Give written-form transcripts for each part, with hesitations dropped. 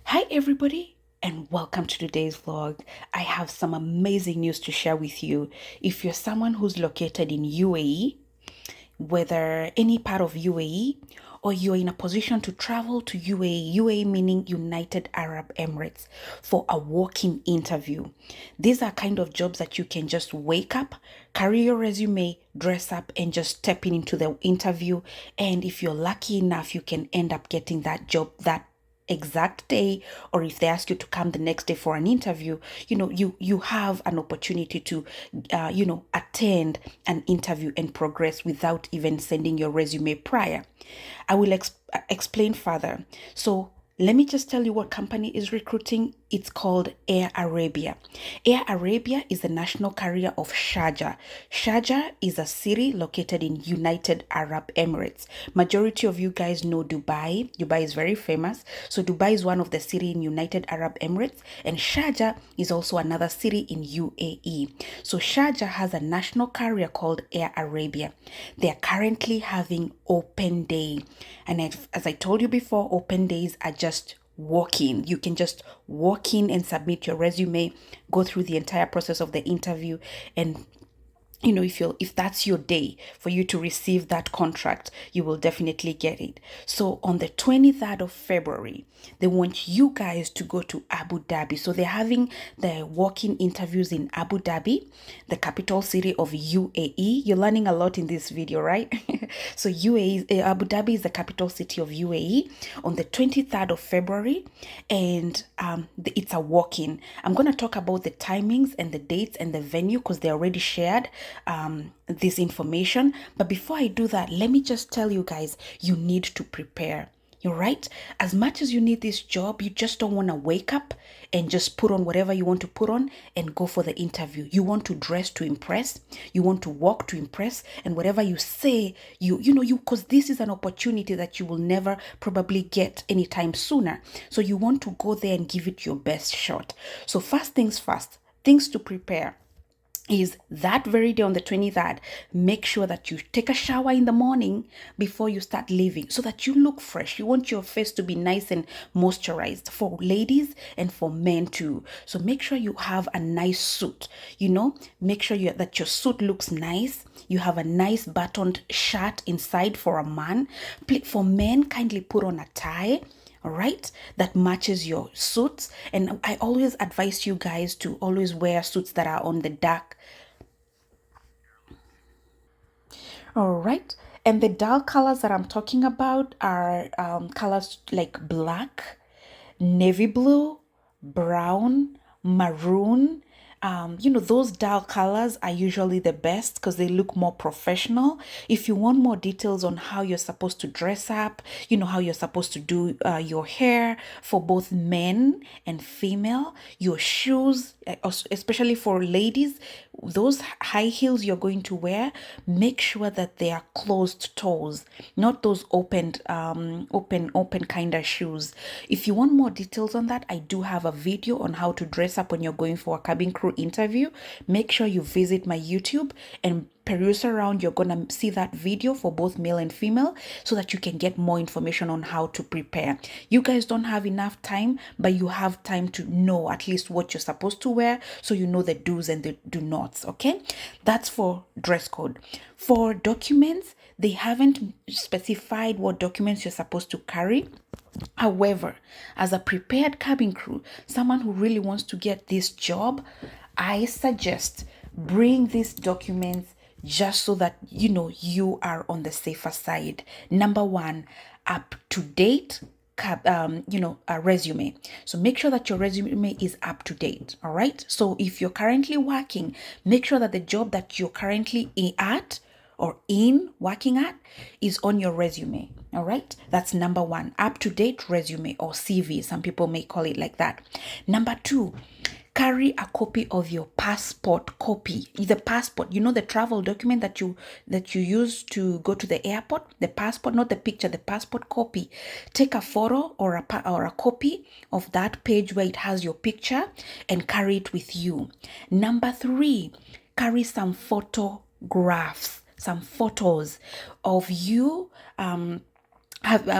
Hi, everybody, and welcome to today's vlog. I have some amazing news to share with you. If you're someone who's located in UAE, whether any part of UAE, or you're in a position to travel to UAE meaning United Arab Emirates, for a walk-in interview. These are kind of jobs that you can just wake up, carry your resume, dress up, and just step into the interview. And if you're lucky enough, you can end up getting that job that exact day, or if they ask you to come the next day for an interview, you have an opportunity to attend an interview and progress without even sending your resume prior. I will explain further. So let me just tell you what company is recruiting. It's called Air Arabia. Air Arabia is the national carrier of Sharjah. Sharjah is a city located in United Arab Emirates. Majority of you guys know Dubai. Dubai is very famous. So Dubai is one of the city in United Arab Emirates, and Sharjah is also another city in UAE. So Sharjah has a national carrier called Air Arabia. They are currently having open day. And as I told you before, open days are just walk in. You can just walk in and submit your resume, go through the entire process of the interview, and if that's your day for you to receive that contract, you will definitely get it. So on the 23rd of February, they want you guys to go to Abu Dhabi. So they're having the walk-in interviews in Abu Dhabi, the capital city of UAE. You're learning a lot in this video, right? So Abu Dhabi is the capital city of UAE on the 23rd of February, and it's a walk-in. I'm going to talk about the timings and the dates and the venue because they already shared this information. But before I do that, let me just tell you guys, you need to prepare. You're right. As much as you need this job, you just don't want to wake up and just put on whatever you want to put on and go for the interview. You want to dress to impress. You want to walk to impress. And whatever you say, because this is an opportunity that you will never probably get anytime sooner. So you want to go there and give it your best shot. So first things first, things to prepare is that very day on the 23rd, make sure that you take a shower in the morning before you start leaving so that you look fresh. You want your face to be nice and moisturized for ladies and for men too. So make sure you have a nice suit, make sure that your suit looks nice. You have a nice buttoned shirt inside for a man. For men, kindly put on a tie, all right, that matches your suits. And I always advise you guys to always wear suits that are on the dark. All right, and the dull colors that I'm talking about are colors like black, navy blue, brown, maroon. Those dull colors are usually the best because they look more professional. If you want more details on how you're supposed to dress up, how you're supposed to do your hair for both men and female, your shoes, especially for ladies, those high heels you're going to wear, make sure that they are closed toes, not those open kind of shoes. If you want more details on that, I do have a video on how to dress up when you're going for a cabin crew interview. Make sure you visit my YouTube and peruse around. You're gonna see that video for both male and female so that you can get more information on how to prepare. You guys don't have enough time, but you have time to know at least what you're supposed to wear so you know the do's and the do nots. Okay, that's for dress code. For documents, they haven't specified what documents you're supposed to carry. However, as a prepared cabin crew, someone who really wants to get this job, I suggest bring these documents just so that you are on the safer side. Number one, up to date a resume. So make sure that your resume is up to date. All right. So if you're currently working, make sure that the job that you're currently at or in working at is on your resume. All right, that's number one, up to date resume or CV. Some people may call it like that. Number two, carry a copy of your passport copy. The passport, the travel document that you use to go to the airport. The passport, not the picture, the passport copy. Take a photo or a copy of that page where it has your picture and carry it with you. Number three, carry some photographs, some photos of you have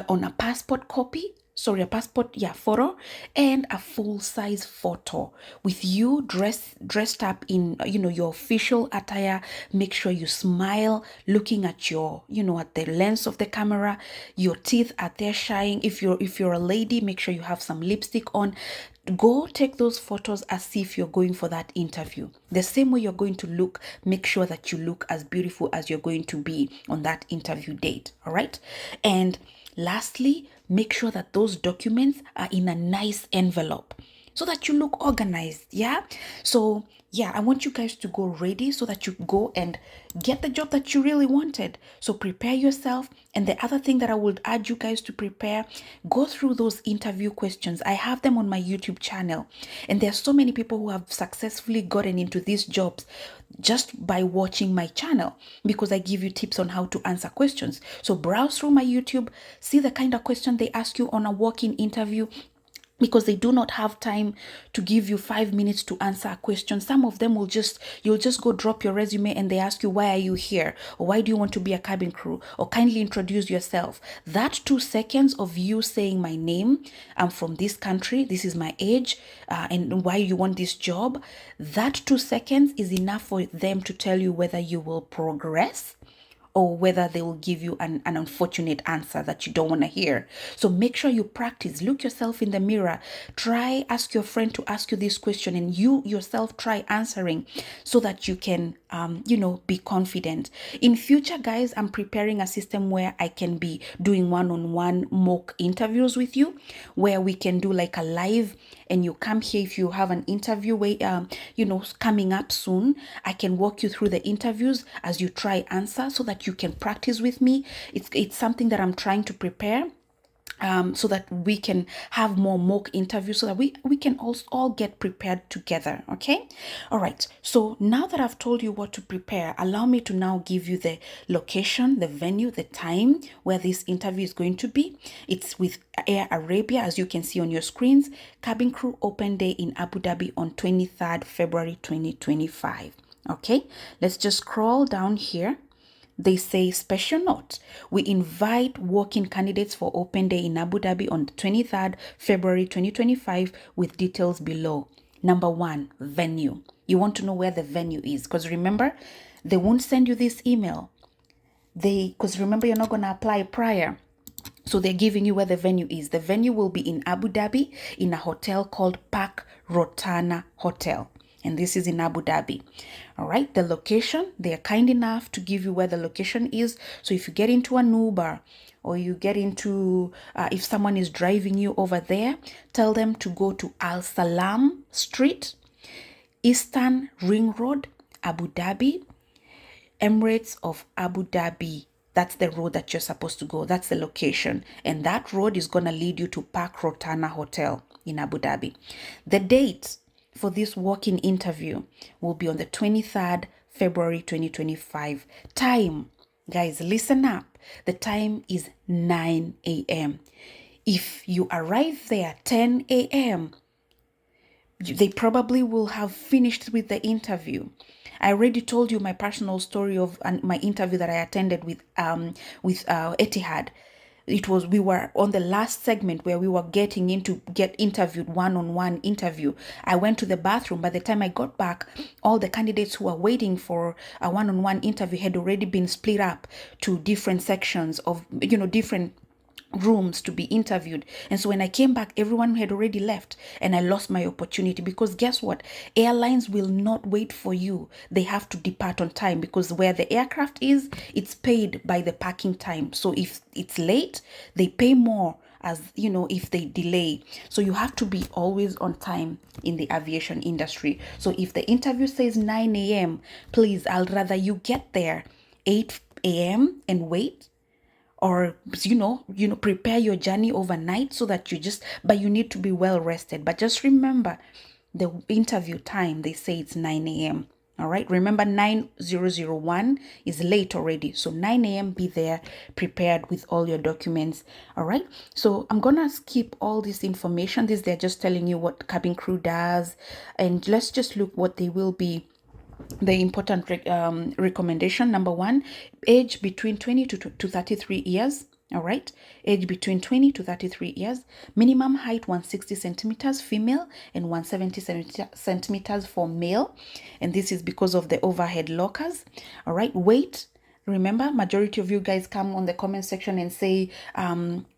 on a passport copy a passport, yeah, photo, and a full-size photo with you dressed up in, your official attire. Make sure you smile, looking at your, at the lens of the camera. Your teeth are there shining. If you're a lady, make sure you have some lipstick on. Go take those photos as if you're going for that interview. The same way you're going to look, make sure that you look as beautiful as you're going to be on that interview date. All right. And lastly, make sure that those documents are in a nice envelope so that you look organized. Yeah. So, yeah, I want you guys to go ready so that you go and get the job that you really wanted. So, prepare yourself. And the other thing that I would urge you guys to prepare, go through those interview questions. I have them on my YouTube channel. And there are so many people who have successfully gotten into these jobs just by watching my channel, because I give you tips on how to answer questions. So browse through my YouTube, see the kind of question they ask you on a walk-in interview, because they do not have time to give you 5 minutes to answer a question. Some of them you'll just go drop your resume and they ask you, why are you here? Or why do you want to be a cabin crew? Or kindly introduce yourself. That 2 seconds of you saying my name, I'm from this country, this is my age, and why you want this job, that 2 seconds is enough for them to tell you whether you will progress or whether they will give you an unfortunate answer that you don't want to hear. So make sure you practice. Look yourself in the mirror. Try, ask your friend to ask you this question, and you yourself try answering so that you can, be confident. In future, guys, I'm preparing a system where I can be doing one-on-one mock interviews with you, where we can do like a live, and you come here if you have an interview coming up soon. I can walk you through the interviews as you try answer so that you can practice with me. It's something that I'm trying to prepare, so that we can have more mock interviews, so that we can also all get prepared together. Okay. All right. So now that I've told you what to prepare, allow me to now give you the location, the venue, the time where this interview is going to be. It's with Air Arabia, as you can see on your screens. Cabin Crew Open Day in Abu Dhabi on 23rd February 2025. Okay. Let's just scroll down here. They say, special note, we invite walk-in candidates for Open Day in Abu Dhabi on 23rd February 2025 with details below. Number 1, venue. You want to know where the venue is, because remember, they won't send you this email. Because remember, you're not going to apply prior. So they're giving you where the venue is. The venue will be in Abu Dhabi in a hotel called Park Rotana Hotel. And this is in Abu Dhabi. All right, the location, they are kind enough to give you where the location is. So if you get into an Uber, or you get into, if someone is driving you over there, tell them to go to Al Salam Street, Eastern Ring Road, Abu Dhabi, Emirates of Abu Dhabi. That's the road that you're supposed to go. That's the location. And that road is going to lead you to Park Rotana Hotel in Abu Dhabi. The date for this walk-in interview will be on the 23rd February 2025. Time, guys, listen up. The time is 9 a.m. If you arrive there 10 a.m., they probably will have finished with the interview. I already told you my personal story of my interview that I attended with Etihad. We were on the last segment where we were getting into get interviewed, one-on-one interview. I went to the bathroom. By the time I got back, all the candidates who were waiting for a one-on-one interview had already been split up to different sections of, different rooms to be interviewed. And so when I came back, everyone had already left, and I lost my opportunity, because guess what? Airlines will not wait for you. They have to depart on time, because where the aircraft is, it's paid by the parking time. So if it's late, they pay more, as if they delay. So you have to be always on time in the aviation industry. So if the interview says 9 a.m., please, I'll rather you get there 8 a.m. and wait, or prepare your journey overnight, so that but you need to be well rested. But just remember, the interview time, they say it's 9 a.m. All right, remember 9001 is late already. So 9 a.m, be there prepared with all your documents. All right, so I'm gonna skip all this information. They're just telling you what cabin crew does, and let's just look what they will be. The important recommendation. Number 1, age between 20 to 33 years. All right, age between 20 to 33 years, minimum height 160 centimeters female and 170 centimeters for male. And this is because of the overhead lockers. All right, weight. Remember, majority of you guys come on the comment section and say,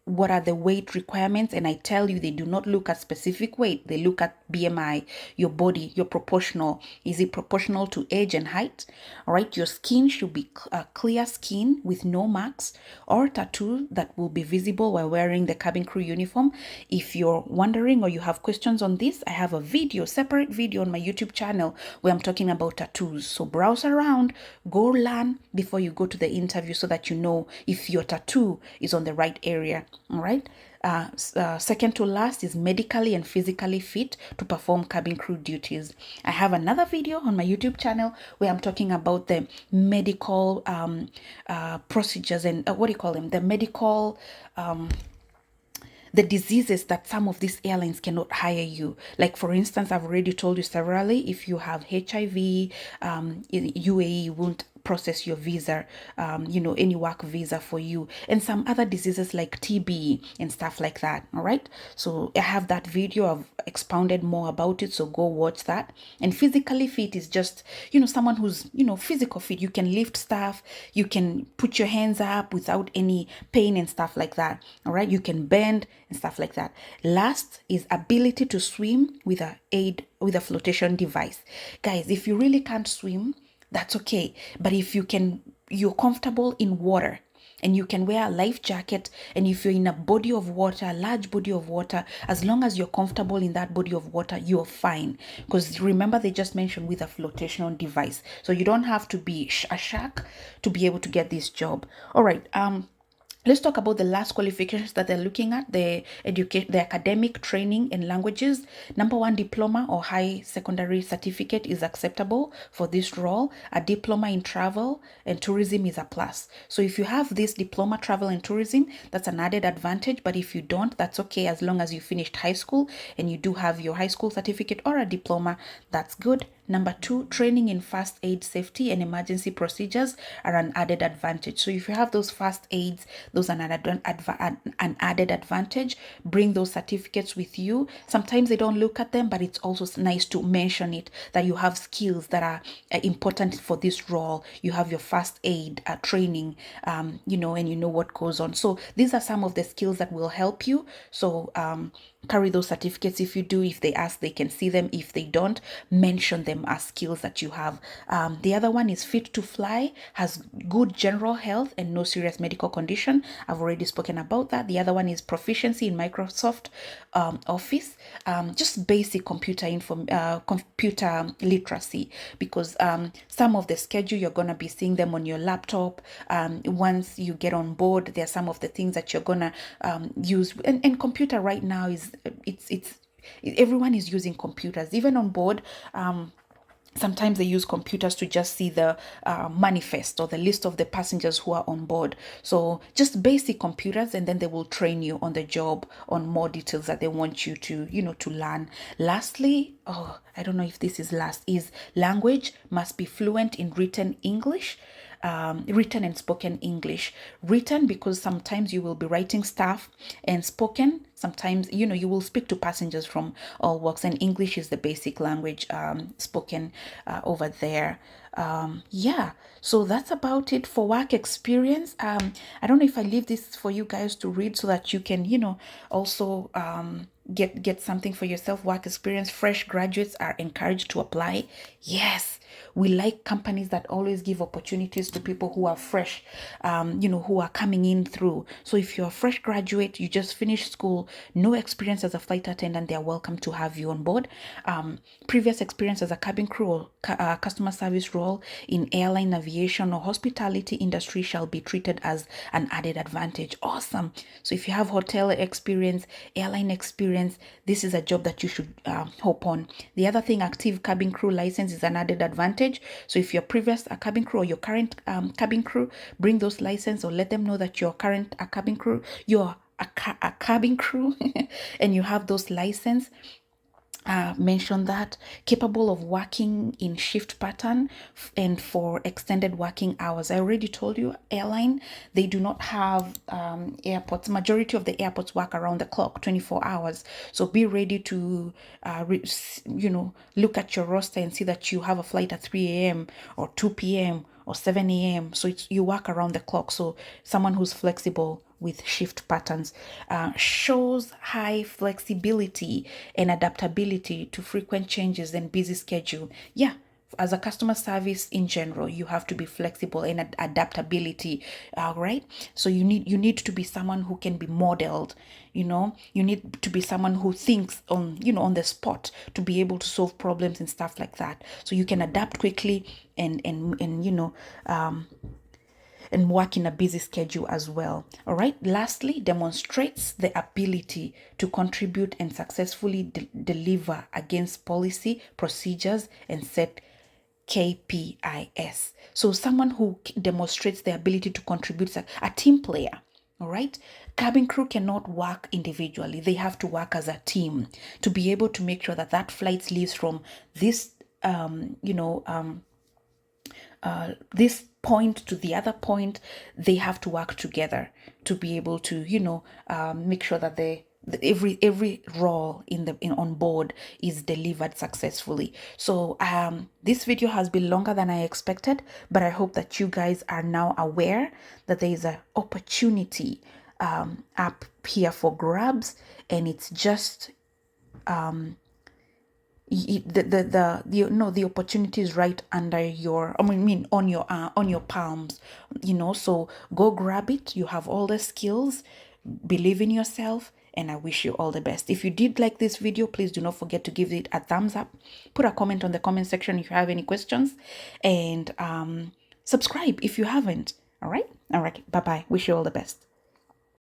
what are the weight requirements? And I tell you, they do not look at specific weight. They look at BMI, your body, your proportional. Is it proportional to age and height? All right, your skin should be clear skin with no marks or tattoo that will be visible while wearing the cabin crew uniform. If you're wondering or you have questions on this, I have a video, separate video on my YouTube channel where I'm talking about tattoos. So browse around, go learn before you go to the interview so that you know if your tattoo is on the right area. All right. Second to last is medically and physically fit to perform cabin crew duties. I have another video on my YouTube channel where I'm talking about the medical procedures and what do you call them? The medical the diseases that some of these airlines cannot hire you. Like, for instance, I've already told you severally, if you have HIV, UAE won't process your visa, any work visa for you, and some other diseases like TB and stuff like that. All right. So I have that video. I've expounded more about it. So go watch that. And physically fit is just, someone who's, physical fit. You can lift stuff. You can put your hands up without any pain and stuff like that. All right. You can bend and stuff like that. Last is ability to swim with a flotation device. Guys, if you really can't swim, that's okay. But if you're comfortable in water and you can wear a life jacket, and if you're in a body of water, a large body of water, as long as you're comfortable in that body of water, you're fine. Because remember, they just mentioned with a flotation device. So you don't have to be a shark to be able to get this job. All right. Let's talk about the last qualifications that they're looking at, the academic training in languages. Number one, diploma or high secondary certificate is acceptable for this role. A diploma in travel and tourism is a plus. So if you have this diploma, travel and tourism, that's an added advantage. But if you don't, that's okay. As long as you finished high school and you do have your high school certificate or a diploma, that's good. Number two, training in first aid, safety, and emergency procedures are an added advantage. So if you have those first aids, those are an added advantage. Bring those certificates with you. Sometimes they don't look at them, but it's also nice to mention it, that you have skills that are important for this role. You have your first aid training, and you know what goes on. So these are some of the skills that will help you. So carry those certificates. If you do, if they ask, they can see them. If they don't, mention them as skills that you have. The other one is fit to fly, has good general health and no serious medical condition. I've already spoken about that. The other one is proficiency in Microsoft Office, just basic computer literacy, because some of the schedule you're gonna be seeing them on your laptop. Once you get on board, there are some of the things that you're gonna use, and computer right now is it's everyone is using computers even on board. Sometimes they use computers to just see the manifest or the list of the passengers who are on board. So just basic computers, and then they will train you on the job on more details that they want you to learn. Lastly, I don't know if this is last, is language must be fluent in written English. Written and spoken English. Written because sometimes you will be writing stuff, and spoken sometimes you will speak to passengers from all walks, and English is the basic language spoken over there. Yeah, so that's about it for work experience. I don't know if I leave this for you guys to read so that you can also get something for yourself. Work experience. Fresh graduates are encouraged to apply. Yes, we like companies that always give opportunities to people who are fresh, who are coming in through. So if you're a fresh graduate, you just finished school, no experience as a flight attendant, they're welcome to have you on board. Previous experience as a cabin crew or customer service role in airline, aviation, or hospitality industry shall be treated as an added advantage. Awesome. So if you have hotel experience, airline experience, this is a job that you should hope on. The other thing, active cabin crew license is an added advantage. So if you're previous a cabin crew or your current cabin crew, bring those license or let them know that you're current a cabin crew, you're a cabin crew and you have those license. mentioned that, capable of working in shift pattern and for extended working hours. I already told you, airline, they do not have airports. Majority of the airports work around the clock, 24 hours. So be ready to, look at your roster and see that you have a flight at 3 a.m. or 2 p.m. or 7 a.m. So you work around the clock. So someone who's flexible with shift patterns shows high flexibility and adaptability to frequent changes and busy schedule. Yeah, as a customer service in general, you have to be flexible and adaptability. Right, so you need to be someone who can be modeled. You need to be someone who thinks on the spot to be able to solve problems and stuff like that, so you can adapt quickly and work in a busy schedule as well. All right. Lastly, demonstrates the ability to contribute and successfully deliver against policy, procedures, and set KPIs. So someone who demonstrates the ability to contribute, a team player. All right. Cabin crew cannot work individually. They have to work as a team to be able to make sure that that flight leaves from this, this point to the other point. They have to work together to be able to make sure that every role on board is delivered successfully. So this video has been longer than I expected, but I hope that you guys are now aware that there is an opportunity up here for grabs, and it's just the opportunity is right under your, on your palms. So go grab it. You have all the skills. Believe in yourself, and I wish you all the best. If you did like this video, please do not forget to give it a thumbs up. Put a comment on the comment section if you have any questions, and subscribe if you haven't. All right. Bye bye. Wish you all the best.